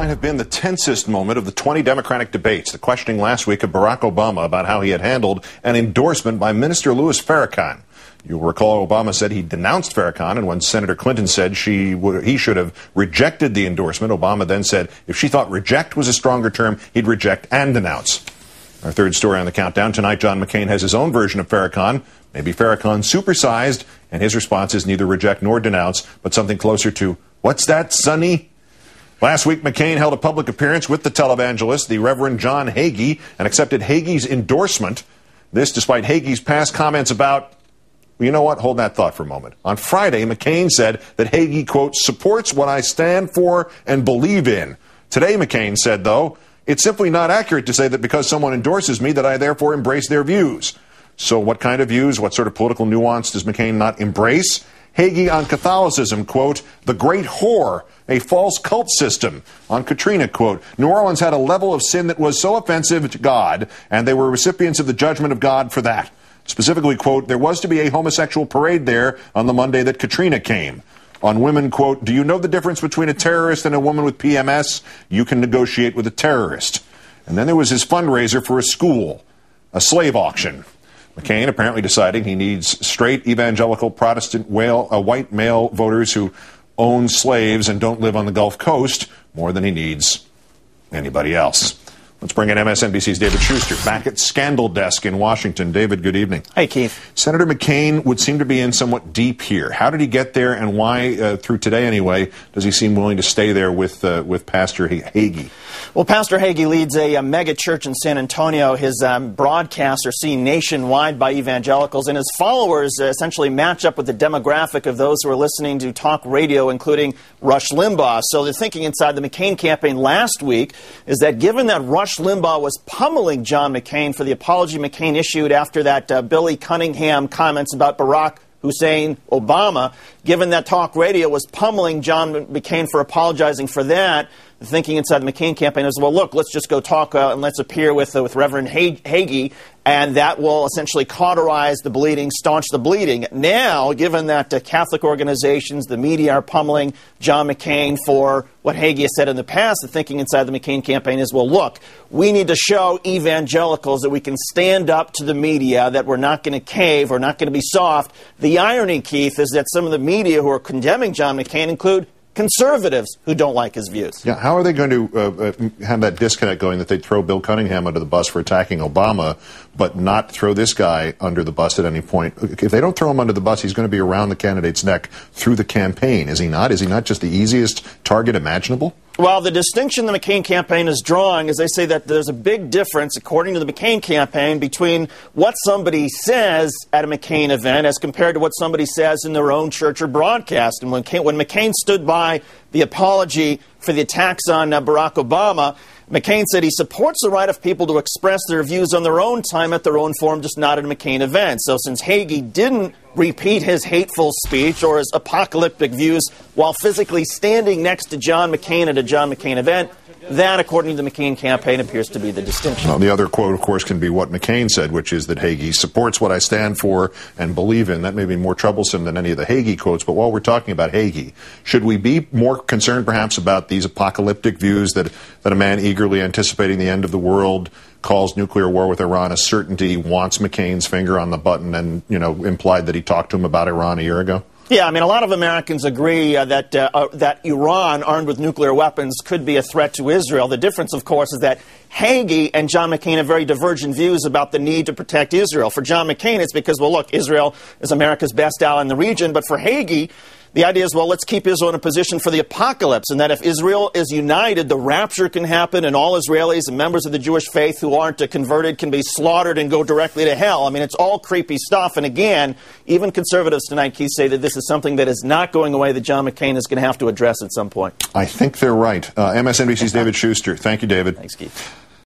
might have been the tensest moment of the 20 Democratic debates, the questioning last week of Barack Obama about how he had handled an endorsement by Minister Louis Farrakhan. You'll recall Obama said he denounced Farrakhan, and when Senator Clinton said he should have rejected the endorsement, Obama then said if she thought reject was a stronger term, he'd reject and denounce. Our third story on the countdown tonight, John McCain has his own version of Farrakhan, maybe Farrakhan supersized, and his response is neither reject nor denounce, but something closer to, what's that, sonny? Last week, McCain held a public appearance with the televangelist, the Reverend John Hagee, and accepted Hagee's endorsement. This despite Hagee's past comments about, you know what, hold that thought for a moment. On Friday, McCain said that Hagee, quote, supports what I stand for and believe in. Today, McCain said, though, it's simply not accurate to say that because someone endorses me that I therefore embrace their views. So what kind of views, what sort of political nuance does McCain not embrace? Hagee on Catholicism, quote, the great whore, a false cult system. On Katrina, quote, New Orleans had a level of sin that was so offensive to God, and they were recipients of the judgment of God for that. Specifically, quote, there was to be a homosexual parade there on the Monday that Katrina came. On women, quote, do you know the difference between a terrorist and a woman with PMS? You can negotiate with a terrorist. And then there was his fundraiser for a school, a slave auction. McCain apparently deciding he needs straight evangelical Protestant white male voters who own slaves and don't live on the Gulf Coast more than he needs anybody else. Let's bring in MSNBC's David Schuster back at Scandal Desk in Washington. David, good evening. Hey, Keith. Senator McCain would seem to be in somewhat deep here. How did he get there, and why, through today anyway, does he seem willing to stay there with Pastor Hagee? Well, Pastor Hagee leads a mega church in San Antonio. His broadcasts are seen nationwide by evangelicals, and his followers essentially match up with the demographic of those who are listening to talk radio, including Rush Limbaugh. So the thinking inside the McCain campaign last week is that given that Rush Limbaugh was pummeling John McCain for the apology McCain issued after that Billy Cunningham comments about Barack Hussein Obama, given that talk radio was pummeling John McCain for apologizing for that, the thinking inside the McCain campaign is, well, look, let's just go talk and let's appear with Reverend Hagee, and that will essentially cauterize the bleeding, staunch the bleeding. Now, given that Catholic organizations, the media are pummeling John McCain for what Hagee has said in the past, the thinking inside the McCain campaign is, well, look, we need to show evangelicals that we can stand up to the media, that we're not going to cave, we're not going to be soft. The irony, Keith, is that some of the media who are condemning John McCain include conservatives who don't like his views. Yeah, how are they going to have that disconnect going that they'd throw Bill Cunningham under the bus for attacking Obama, but not throw this guy under the bus at any point? If they don't throw him under the bus, he's going to be around the candidate's neck through the campaign, is he not? Is he not just the easiest target imaginable? Well, the distinction the McCain campaign is drawing is they say that there's a big difference, according to the McCain campaign, between what somebody says at a McCain event as compared to what somebody says in their own church or broadcast. And when McCain stood by the apology for the attacks on Barack Obama, McCain said he supports the right of people to express their views on their own time at their own forum, just not at a McCain event. So since Hagee didn't repeat his hateful speech or his apocalyptic views while physically standing next to John McCain at a John McCain event, that, according to the McCain campaign, appears to be the distinction. Well, the other quote, of course, can be what McCain said, which is that Hagee supports what I stand for and believe in. That may be more troublesome than any of the Hagee quotes. But while we're talking about Hagee, should we be more concerned perhaps about these apocalyptic views that a man eagerly anticipating the end of the world calls nuclear war with Iran a certainty, wants McCain's finger on the button, and, implied that he talked to him about Iran a year ago? Yeah, I mean, a lot of Americans agree that Iran, armed with nuclear weapons, could be a threat to Israel. The difference, of course, is that Hagee and John McCain have very divergent views about the need to protect Israel. For John McCain, it's because, well, look, Israel is America's best ally in the region. But for Hagee, the idea is, well, let's keep Israel in a position for the apocalypse, and that if Israel is united, the rapture can happen, and all Israelis and members of the Jewish faith who aren't converted can be slaughtered and go directly to hell. I mean, it's all creepy stuff. And again, even conservatives tonight, Keith, say that this is something that is not going away, that John McCain is going to have to address at some point. I think they're right. MSNBC's David Schuster. Thank you, David. Thanks, Keith.